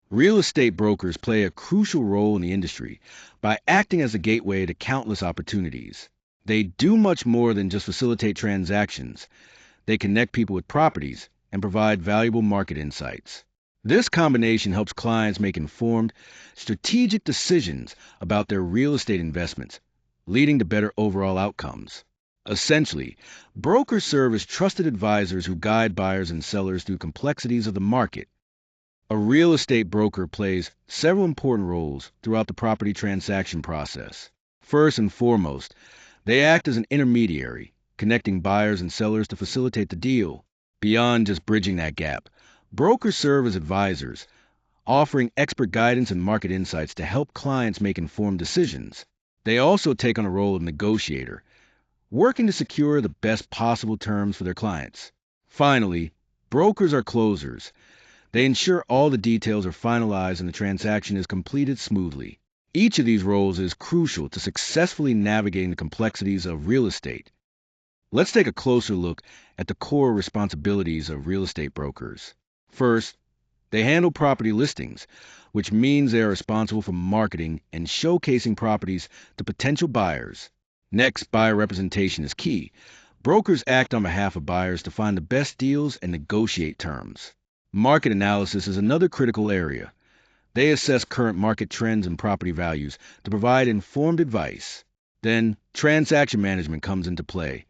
Real estate brokers play a crucial role in the industry by acting as a gateway to countless opportunities. They do much more than just facilitate transactions. They connect people with properties and provide valuable market insights. This combination helps clients make informed, strategic decisions about their real estate investments, leading to better overall outcomes. Essentially, brokers serve as trusted advisors who guide buyers and sellers through complexities of the market. A real estate broker plays several important roles throughout the property transaction process. First and foremost, they act as an intermediary, connecting buyers and sellers to facilitate the deal. Beyond just bridging that gap, brokers serve as advisors, offering expert guidance and market insights to help clients make informed decisions. They also take on a role of negotiator, working to secure the best possible terms for their clients. Finally, brokers are closers. They ensure all the details are finalized and the transaction is completed smoothly. Each of these roles is crucial to successfully navigating the complexities of real estate. Let's take a closer look at the core responsibilities of real estate brokers. First, they handle property listings, which means they are responsible for marketing and showcasing properties to potential buyers. Next, buyer representation is key. Brokers act on behalf of buyers to find the best deals and negotiate terms. Market analysis is another critical area. They assess current market trends and property values to provide informed advice. Then, transaction management comes into play,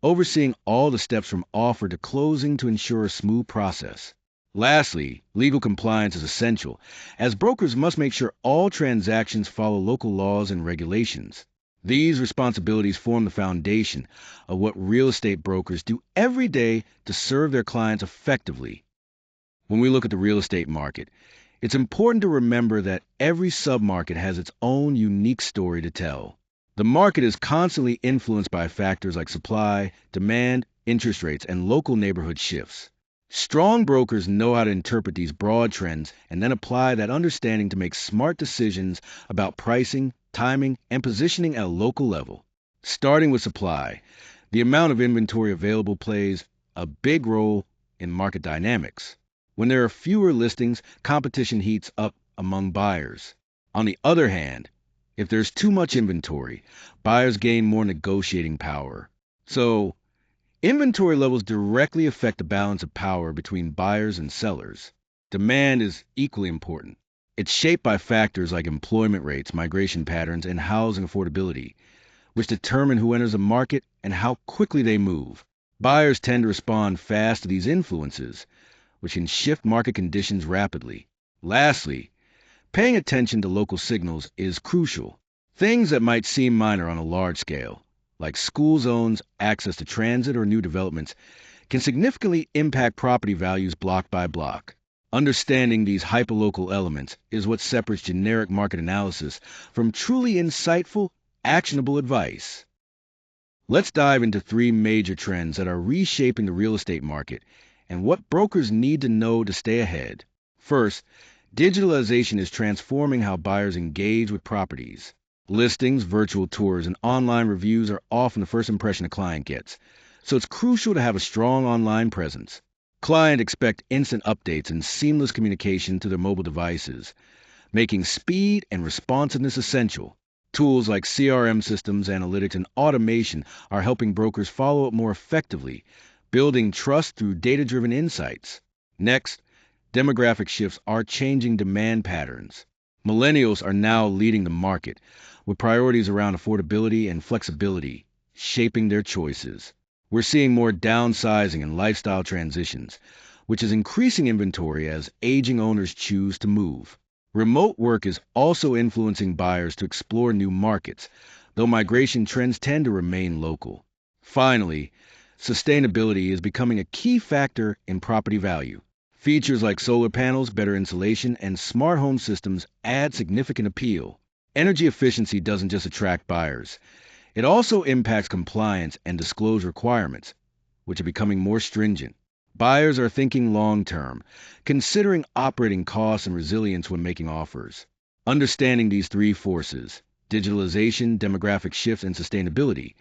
overseeing all the steps from offer to closing to ensure a smooth process. Lastly, legal compliance is essential, as brokers must make sure all transactions follow local laws and regulations. These responsibilities form the foundation of what real estate brokers do every day to serve their clients effectively. When we look at the real estate market, it's important to remember that every submarket has its own unique story to tell. The market is constantly influenced by factors like supply, demand, interest rates, and local neighborhood shifts. Strong brokers know how to interpret these broad trends and then apply that understanding to make smart decisions about pricing, timing, and positioning at a local level. Starting with supply, the amount of inventory available plays a big role in market dynamics. When there are fewer listings, competition heats up among buyers. On the other hand, if there's too much inventory, buyers gain more negotiating power. So, inventory levels directly affect the balance of power between buyers and sellers. Demand is equally important. It's shaped by factors like employment rates, migration patterns, and housing affordability, which determine who enters a market and how quickly they move. Buyers tend to respond fast to these influences, which can shift market conditions rapidly. Lastly, paying attention to local signals is crucial. Things that might seem minor on a large scale, like school zones, access to transit, or new developments, can significantly impact property values block by block. Understanding these hyperlocal elements is what separates generic market analysis from truly insightful, actionable advice. Let's dive into three major trends that are reshaping the real estate market and what brokers need to know to stay ahead. First, digitalization is transforming how buyers engage with properties. Listings, virtual tours, and online reviews are often the first impression a client gets, so it's crucial to have a strong online presence. Clients expect instant updates and seamless communication to their mobile devices, making speed and responsiveness essential. Tools like CRM systems, analytics, and automation are helping brokers follow up more effectively, building trust through data-driven insights. Next, demographic shifts are changing demand patterns. Millennials are now leading the market, with priorities around affordability and flexibility, shaping their choices. We're seeing more downsizing and lifestyle transitions, which is increasing inventory as aging owners choose to move. Remote work is also influencing buyers to explore new markets, though migration trends tend to remain local. Finally, sustainability is becoming a key factor in property value. Features like solar panels, better insulation, and smart home systems add significant appeal. Energy efficiency doesn't just attract buyers. It also impacts compliance and disclosure requirements, which are becoming more stringent. Buyers are thinking long-term, considering operating costs and resilience when making offers. Understanding these three forces, digitalization, demographic shifts, and sustainability,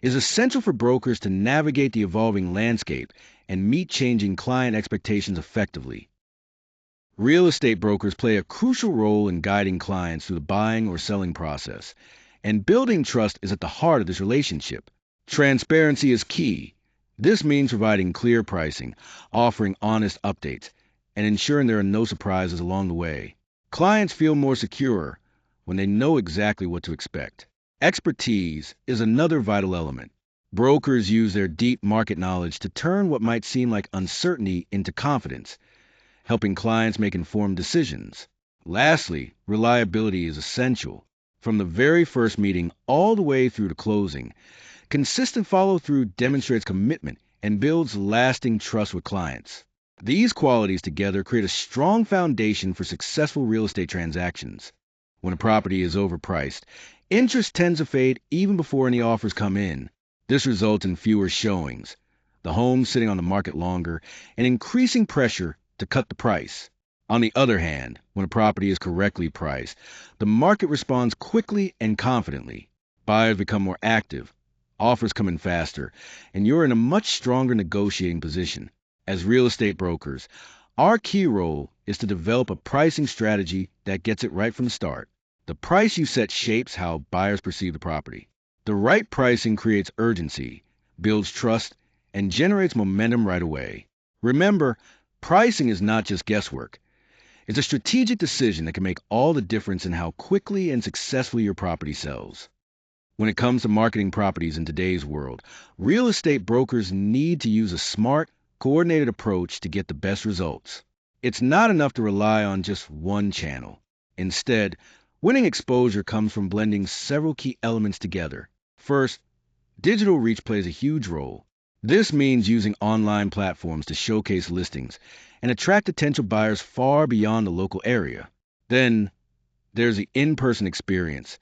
is essential for brokers to navigate the evolving landscape and meet changing client expectations effectively. Real estate brokers play a crucial role in guiding clients through the buying or selling process, and building trust is at the heart of this relationship. Transparency is key. This means providing clear pricing, offering honest updates, and ensuring there are no surprises along the way. Clients feel more secure when they know exactly what to expect. Expertise is another vital element. Brokers use their deep market knowledge to turn what might seem like uncertainty into confidence, helping clients make informed decisions. Lastly, reliability is essential. From the very first meeting all the way through to closing, consistent follow through demonstrates commitment and builds lasting trust with clients. These qualities together create a strong foundation for successful real estate transactions. When a property is overpriced, interest tends to fade even before any offers come in. This results in fewer showings, the home sitting on the market longer, and increasing pressure to cut the price. On the other hand, when a property is correctly priced, the market responds quickly and confidently. Buyers become more active, offers come in faster, and you're in a much stronger negotiating position. As real estate brokers, our key role is to develop a pricing strategy that gets it right from the start. The price you set shapes how buyers perceive the property. The right pricing creates urgency, builds trust, and generates momentum right away. Remember, pricing is not just guesswork. It's a strategic decision that can make all the difference in how quickly and successfully your property sells. When it comes to marketing properties in today's world, real estate brokers need to use a smart, coordinated approach to get the best results. It's not enough to rely on just one channel. Instead, winning exposure comes from blending several key elements together. First, digital reach plays a huge role. This means using online platforms to showcase listings and attract potential buyers far beyond the local area. Then, there's the in-person experience.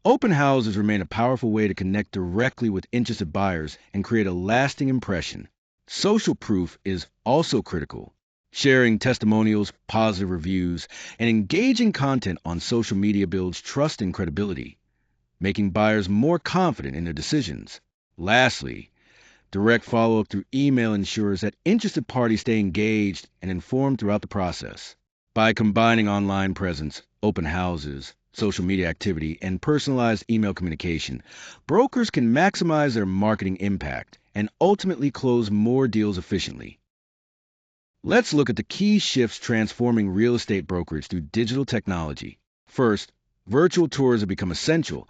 Open houses remain a powerful way to connect directly with interested buyers and create a lasting impression. Social proof is also critical. Sharing testimonials, positive reviews, and engaging content on social media builds trust and credibility, making buyers more confident in their decisions. Lastly, direct follow-up through email ensures that interested parties stay engaged and informed throughout the process. By combining online presence, open houses, social media activity, and personalized email communication, brokers can maximize their marketing impact and ultimately close more deals efficiently. Let's look at the key shifts transforming real estate brokerage through digital technology. First, virtual tours have become essential,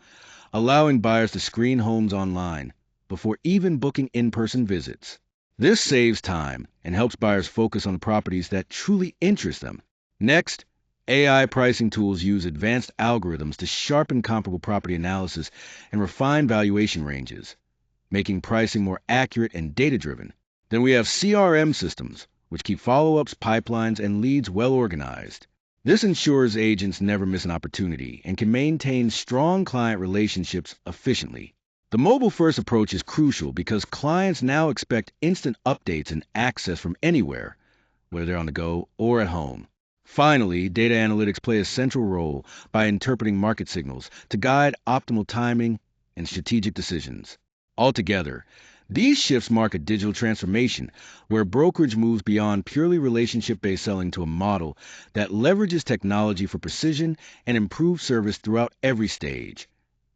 allowing buyers to screen homes online before even booking in-person visits. This saves time and helps buyers focus on the properties that truly interest them. Next, AI pricing tools use advanced algorithms to sharpen comparable property analysis and refine valuation ranges, making pricing more accurate and data-driven. Then we have CRM systems, which keep follow-ups, pipelines, and leads well organized. This ensures agents never miss an opportunity and can maintain strong client relationships efficiently. The mobile-first approach is crucial because clients now expect instant updates and access from anywhere, whether they're on the go or at home. Finally, data analytics play a central role by interpreting market signals to guide optimal timing and strategic decisions. Altogether, these shifts mark a digital transformation where brokerage moves beyond purely relationship-based selling to a model that leverages technology for precision and improved service throughout every stage,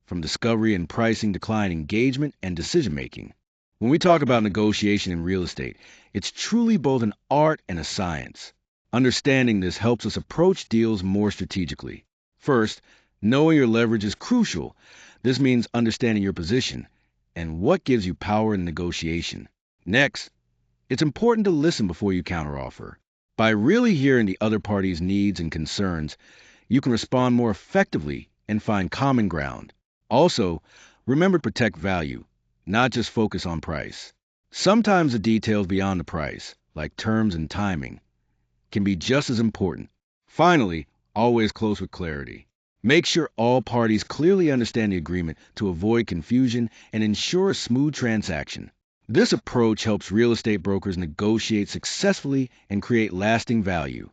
from discovery and pricing to client engagement and decision-making. When we talk about negotiation in real estate, it's truly both an art and a science. Understanding this helps us approach deals more strategically. First, knowing your leverage is crucial. This means understanding your position and what gives you power in negotiation. Next, it's important to listen before you counteroffer. By really hearing the other party's needs and concerns, you can respond more effectively and find common ground. Also, remember to protect value, not just focus on price. Sometimes the details beyond the price, like terms and timing, can be just as important. Finally, always close with clarity. Make sure all parties clearly understand the agreement to avoid confusion and ensure a smooth transaction. This approach helps real estate brokers negotiate successfully and create lasting value.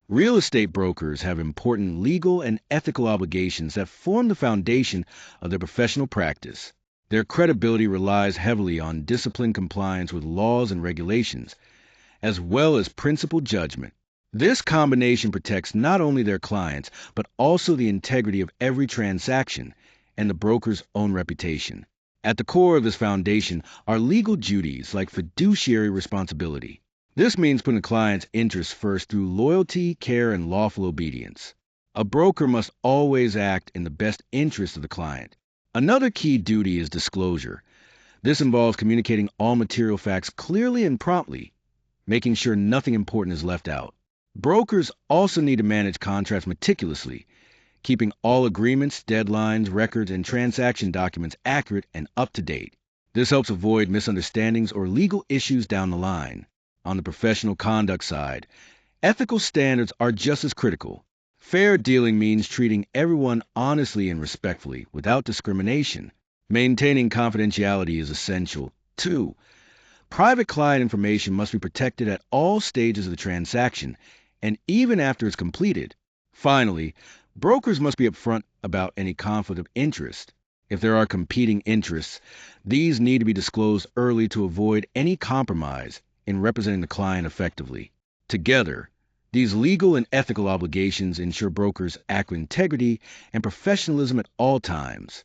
Real estate brokers have important legal and ethical obligations that form the foundation of their professional practice. Their credibility relies heavily on disciplined compliance with laws and regulations, as well as principled judgment. This combination protects not only their clients, but also the integrity of every transaction and the broker's own reputation. At the core of this foundation are legal duties like fiduciary responsibility. This means putting the client's interests first through loyalty, care, and lawful obedience. A broker must always act in the best interest of the client. Another key duty is disclosure. This involves communicating all material facts clearly and promptly, making sure nothing important is left out. Brokers also need to manage contracts meticulously, keeping all agreements, deadlines, records, and transaction documents accurate and up to date. This helps avoid misunderstandings or legal issues down the line. On the professional conduct side, ethical standards are just as critical. Fair dealing means treating everyone honestly and respectfully without discrimination. Maintaining confidentiality is essential, too. Private client information must be protected at all stages of the transaction and even after it's completed. Finally, brokers must be upfront about any conflict of interest. If there are competing interests, these need to be disclosed early to avoid any compromise in representing the client effectively. Together, these legal and ethical obligations ensure brokers act with integrity and professionalism at all times.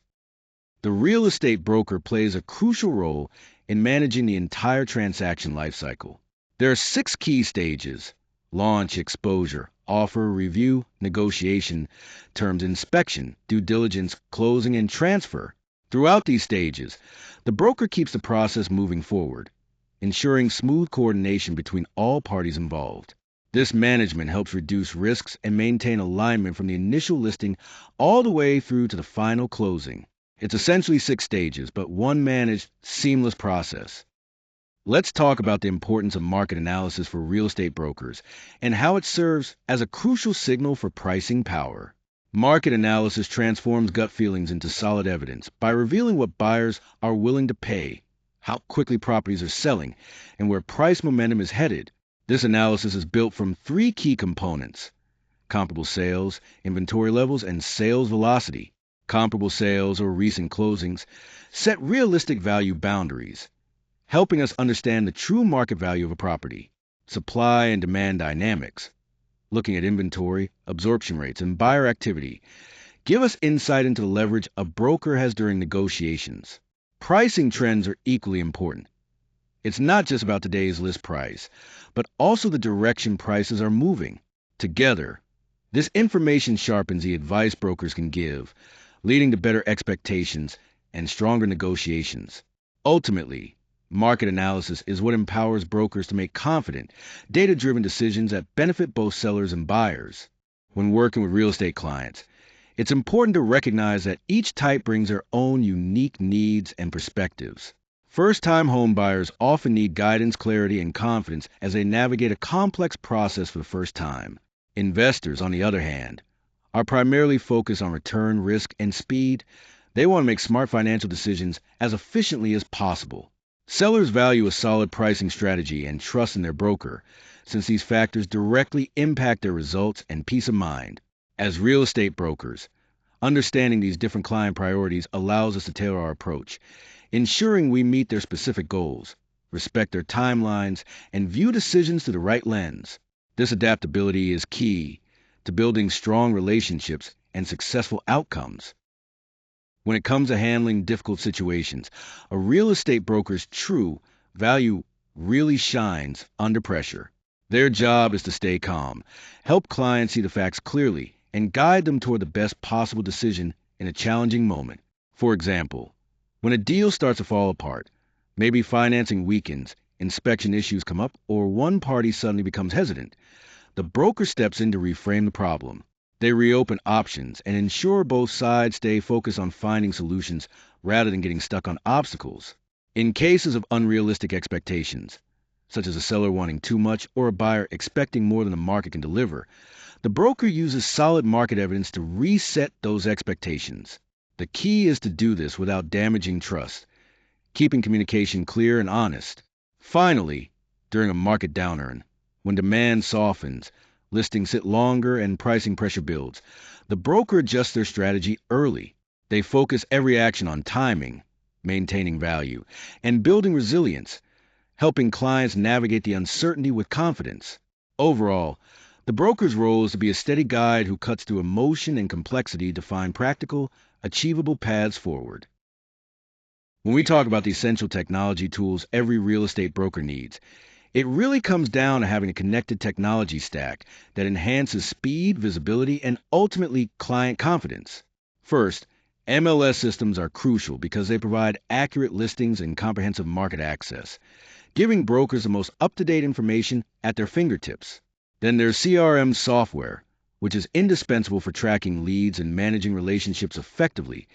The real estate broker plays a crucial role in managing the entire transaction lifecycle. There are 6 key stages: launch, exposure, offer, review, negotiation, terms, inspection, due diligence, closing, and transfer. Throughout these stages, the broker keeps the process moving forward, ensuring smooth coordination between all parties involved. This management helps reduce risks and maintain alignment from the initial listing all the way through to the final closing. It's essentially 6 stages, but one managed, seamless process. Let's talk about the importance of market analysis for real estate brokers and how it serves as a crucial signal for pricing power. Market analysis transforms gut feelings into solid evidence by revealing what buyers are willing to pay, how quickly properties are selling, and where price momentum is headed. This analysis is built from 3 key components: comparable sales, inventory levels, and sales velocity. Comparable sales, or recent closings, set realistic value boundaries, helping us understand the true market value of a property. Supply and demand dynamics, looking at inventory, absorption rates, and buyer activity, give us insight into the leverage a broker has during negotiations. Pricing trends are equally important. It's not just about today's list price, but also the direction prices are moving. Together, this information sharpens the advice brokers can give, leading to better expectations and stronger negotiations. Ultimately, market analysis is what empowers brokers to make confident, data-driven decisions that benefit both sellers and buyers. When working with real estate clients, it's important to recognize that each type brings their own unique needs and perspectives. First-time home buyers often need guidance, clarity, and confidence as they navigate a complex process for the first time. Investors, on the other hand, are primarily focused on return, risk, and speed. They want to make smart financial decisions as efficiently as possible. Sellers value a solid pricing strategy and trust in their broker, since these factors directly impact their results and peace of mind. As real estate brokers, understanding these different client priorities allows us to tailor our approach, ensuring we meet their specific goals, respect their timelines, and view decisions through the right lens. This adaptability is key to building strong relationships and successful outcomes. When it comes to handling difficult situations, a real estate broker's true value really shines under pressure. Their job is to stay calm, help clients see the facts clearly, and guide them toward the best possible decision in a challenging moment. For example, when a deal starts to fall apart, maybe financing weakens, inspection issues come up, or one party suddenly becomes hesitant, the broker steps in to reframe the problem. They reopen options and ensure both sides stay focused on finding solutions rather than getting stuck on obstacles. In cases of unrealistic expectations, such as a seller wanting too much or a buyer expecting more than the market can deliver, the broker uses solid market evidence to reset those expectations. The key is to do this without damaging trust, keeping communication clear and honest. Finally, during a market downturn, when demand softens, listings sit longer, and pricing pressure builds, the broker adjusts their strategy early. They focus every action on timing, maintaining value, and building resilience, helping clients navigate the uncertainty with confidence. Overall, The broker's role is to be a steady guide who cuts through emotion and complexity to find practical, achievable paths forward. When we talk about the essential technology tools every real estate broker needs, it really comes down to having a connected technology stack that enhances speed, visibility, and ultimately client confidence. First, MLS systems are crucial because they provide accurate listings and comprehensive market access, giving brokers the most up-to-date information at their fingertips. Then there's CRM software, which is indispensable for tracking leads and managing relationships effectively,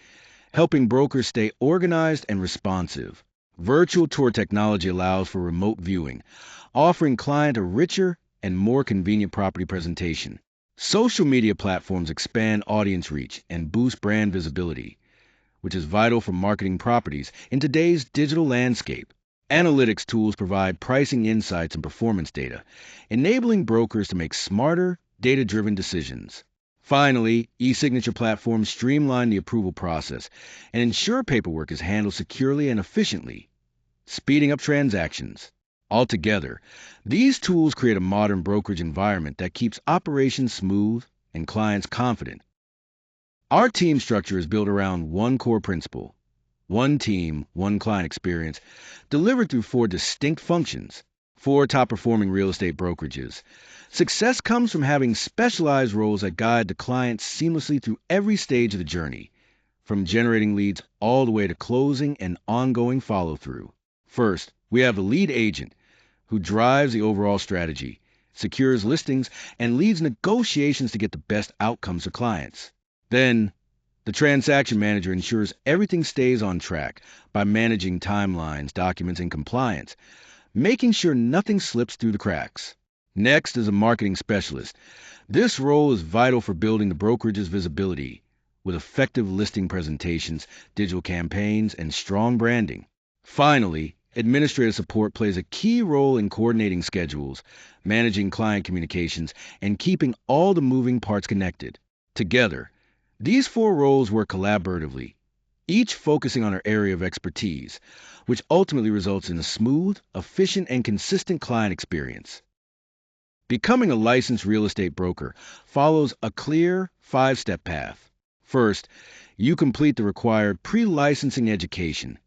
helping brokers stay organized and responsive. Virtual tour technology allows for remote viewing, offering client a richer and more convenient property presentation. Social media platforms expand audience reach and boost brand visibility, which is vital for marketing properties in today's digital landscape. Analytics tools provide pricing insights and performance data, enabling brokers to make smarter, data-driven decisions. Finally, e-signature platforms streamline the approval process and ensure paperwork is handled securely and efficiently, speeding up transactions. Altogether, these tools create a modern brokerage environment that keeps operations smooth and clients confident. Our team structure is built around one core principle: one team, one client experience, delivered through four distinct functions, four top-performing real estate brokerages. Success comes from having specialized roles that guide the clients seamlessly through every stage of the journey, from generating leads all the way to closing and ongoing follow-through. First, we have the lead agent, who drives the overall strategy, secures listings, and leads negotiations to get the best outcomes for clients. Then, the transaction manager ensures everything stays on track by managing timelines, documents, and compliance, making sure nothing slips through the cracks. Next is a marketing specialist. This role is vital for building the brokerage's visibility with effective listing presentations, digital campaigns, and strong branding. Finally, administrative support plays a key role in coordinating schedules, managing client communications, and keeping all the moving parts connected. Together, these four roles work collaboratively, each focusing on our area of expertise, which ultimately results in a smooth, efficient, and consistent client experience. Becoming a licensed real estate broker follows a clear five-step path. First, you complete the required pre-licensing education,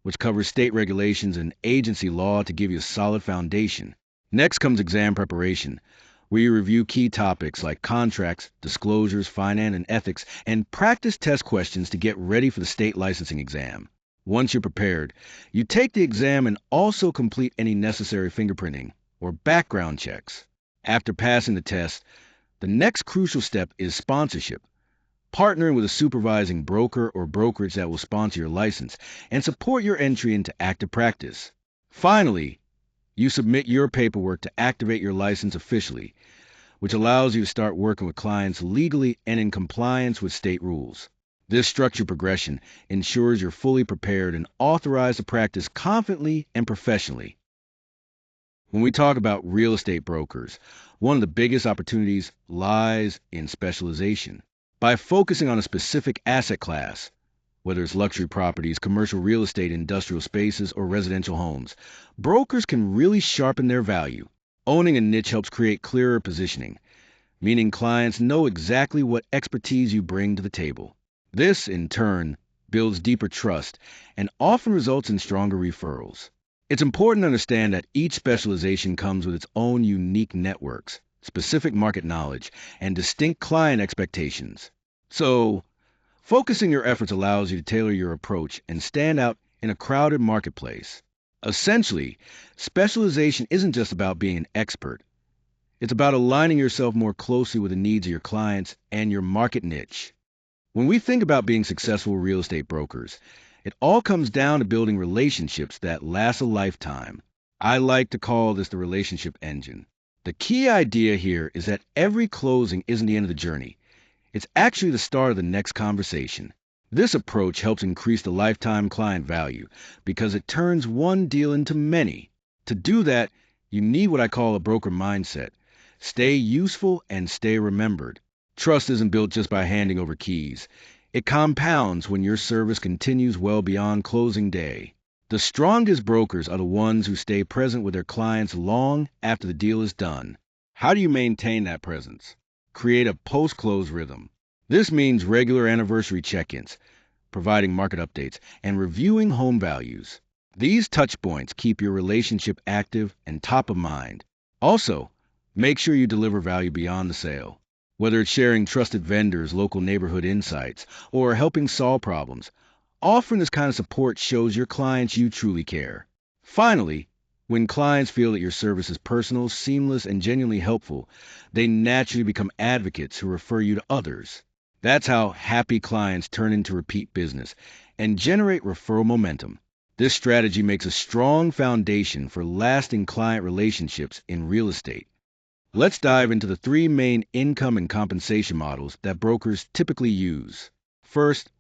which covers state regulations and agency law to give you a solid foundation. Next comes exam preparation, where you review key topics like contracts, disclosures, finance, and ethics, and practice test questions to get ready for the state licensing exam. Once you're prepared, you take the exam and also complete any necessary fingerprinting or background checks. After passing the test, the next crucial step is sponsorship, partnering with a supervising broker or brokerage that will sponsor your license and support your entry into active practice. Finally, you submit your paperwork to activate your license officially, which allows you to start working with clients legally and in compliance with state rules. This structured progression ensures you're fully prepared and authorized to practice confidently and professionally. When we talk about real estate brokers, one of the biggest opportunities lies in specialization. By focusing on a specific asset class, whether it's luxury properties, commercial real estate, industrial spaces, or residential homes, brokers can really sharpen their value. Owning a niche helps create clearer positioning, meaning clients know exactly what expertise you bring to the table. This, in turn, builds deeper trust and often results in stronger referrals. It's important to understand that each specialization comes with its own unique networks, specific market knowledge, and distinct client expectations. So, focusing your efforts allows you to tailor your approach and stand out in a crowded marketplace. Essentially, specialization isn't just about being an expert. It's about aligning yourself more closely with the needs of your clients and your market niche. When we think about being successful real estate brokers, it all comes down to building relationships that last a lifetime. I like to call this the relationship engine. The key idea here is that every closing isn't the end of the journey. It's actually the start of the next conversation. This approach helps increase the lifetime client value because it turns one deal into many. To do that, you need what I call a broker mindset. Stay useful and stay remembered. Trust isn't built just by handing over keys. It compounds when your service continues well beyond closing day. The strongest brokers are the ones who stay present with their clients long after the deal is done. How do you maintain that presence? Create a post-close rhythm. This means regular anniversary check-ins, providing market updates, and reviewing home values. These touch points keep your relationship active and top of mind. Also, make sure you deliver value beyond the sale. Whether it's sharing trusted vendors, local neighborhood insights, or helping solve problems, offering this kind of support shows your clients you truly care. Finally, when clients feel that your service is personal, seamless, and genuinely helpful, they naturally become advocates who refer you to others. That's how happy clients turn into repeat business and generate referral momentum. This strategy makes a strong foundation for lasting client relationships in real estate. Let's dive into the three main income and compensation models that brokers typically use. First,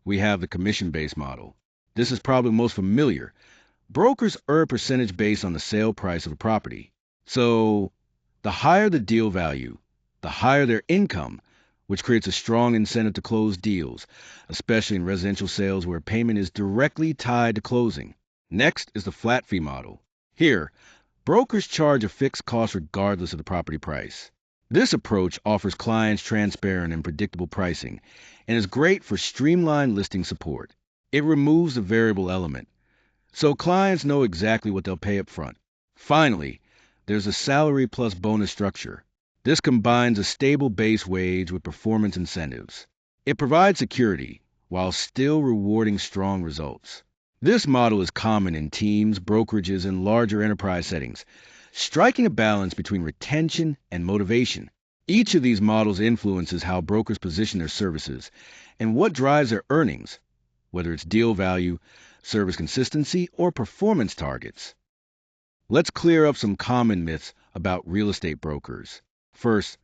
we have the commission-based model. This is probably most familiar. Brokers earn a percentage based on the sale price of a property. So, the higher the deal value, the higher their income, which creates a strong incentive to close deals, especially in residential sales where payment is directly tied to closing. Next is the flat fee model. Here, brokers charge a fixed cost regardless of the property price. This approach offers clients transparent and predictable pricing and is great for streamlined listing support. It removes the variable element, so clients know exactly what they'll pay up front. Finally, there's a salary plus bonus structure. This combines a stable base wage with performance incentives. It provides security while still rewarding strong results. This model is common in teams, brokerages, and larger enterprise settings, striking a balance between retention and motivation. Each of these models influences how brokers position their services and what drives their earnings, whether it's deal value, service consistency, or performance targets. Let's clear up some common myths about real estate brokers. First,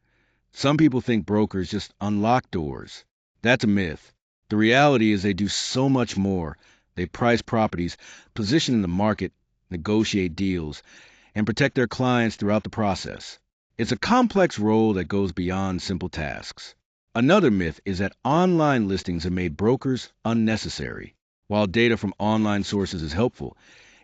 some people think brokers just unlock doors. That's a myth. The reality is they do so much more. They price properties, position in the market, negotiate deals, and protect their clients throughout the process. It's a complex role that goes beyond simple tasks. Another myth is that online listings have made brokers unnecessary. While data from online sources is helpful,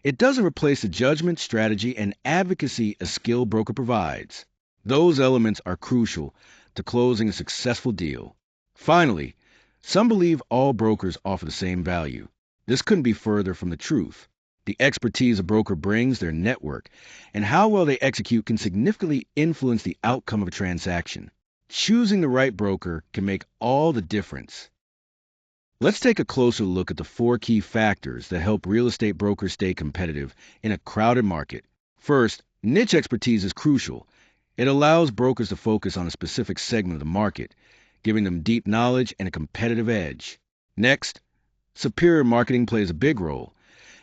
it doesn't replace the judgment, strategy, and advocacy a skilled broker provides. Those elements are crucial to closing a successful deal. Finally, some believe all brokers offer the same value. This couldn't be further from the truth. The expertise a broker brings, their network, and how well they execute can significantly influence the outcome of a transaction. Choosing the right broker can make all the difference. Let's take a closer look at the four key factors that help real estate brokers stay competitive in a crowded market. First, niche expertise is crucial. It allows brokers to focus on a specific segment of the market, giving them deep knowledge and a competitive edge. Next, superior marketing plays a big role.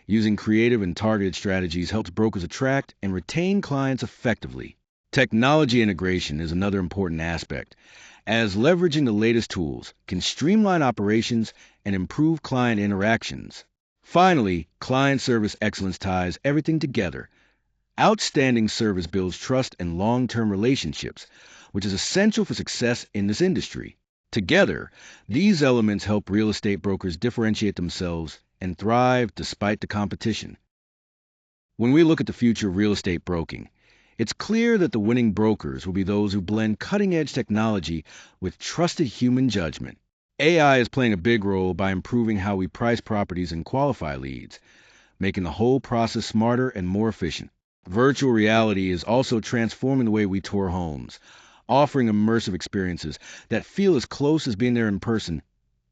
Using creative and targeted strategies helps brokers attract and retain clients effectively. Technology integration is another important aspect, as leveraging the latest tools can streamline operations and improve client interactions. Finally, client service excellence ties everything together. Outstanding service builds trust and long-term relationships, which is essential for success in this industry. Together, these elements help real estate brokers differentiate themselves and thrive despite the competition. When we look at the future of real estate broking, it's clear that the winning brokers will be those who blend cutting-edge technology with trusted human judgment. AI is playing a big role by improving how we price properties and qualify leads, making the whole process smarter and more efficient. Virtual reality is also transforming the way we tour homes, offering immersive experiences that feel as close as being there in person,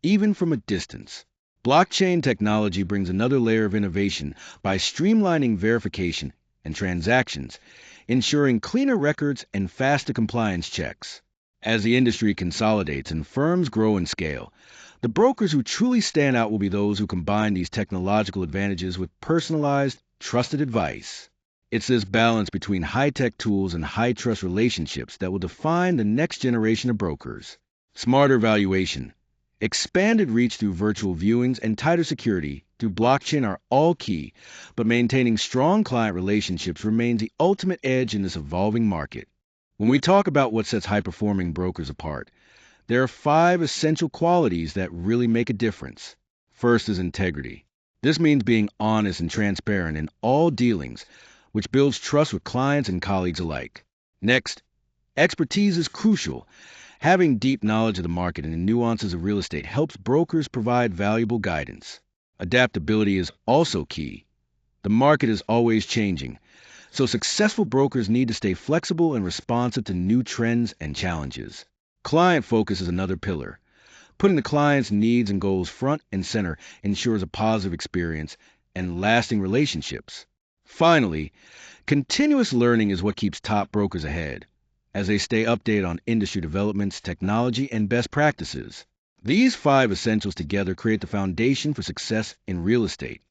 even from a distance. Blockchain technology brings another layer of innovation by streamlining verification and transactions, ensuring cleaner records and faster compliance checks. As the industry consolidates and firms grow in scale, the brokers who truly stand out will be those who combine these technological advantages with personalized, trusted advice. It's this balance between high-tech tools and high-trust relationships that will define the next generation of brokers. Smarter valuation, expanded reach through virtual viewings, and tighter security through blockchain are all key, but maintaining strong client relationships remains the ultimate edge in this evolving market. When we talk about what sets high-performing brokers apart, there are 5 essential qualities that really make a difference. First is integrity. This means being honest and transparent in all dealings, which builds trust with clients and colleagues alike. Next, Expertise is crucial. Having deep knowledge of the market and the nuances of real estate helps brokers provide valuable guidance. Adaptability is also key. The market is always changing, so successful brokers need to stay flexible and responsive to new trends and challenges. Client focus is another pillar. Putting the client's needs and goals front and center ensures a positive experience and lasting relationships. Finally, continuous learning is what keeps top brokers ahead, as they stay updated on industry developments, technology, and best practices. These five essentials together create the foundation for success in real estate.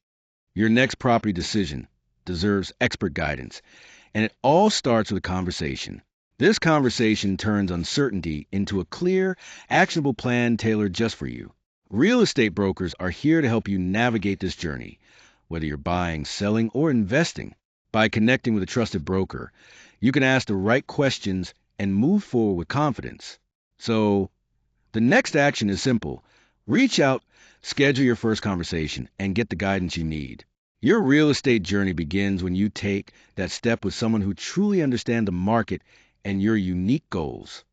Your next property decision deserves expert guidance, and it all starts with a conversation. This conversation turns uncertainty into a clear, actionable plan tailored just for you. Real estate brokers are here to help you navigate this journey, whether you're buying, selling, or investing. By connecting with a trusted broker, you can ask the right questions and move forward with confidence. So, the next action is simple. Reach out, schedule your first conversation, and get the guidance you need. Your real estate journey begins when you take that step with someone who truly understands the market and your unique goals.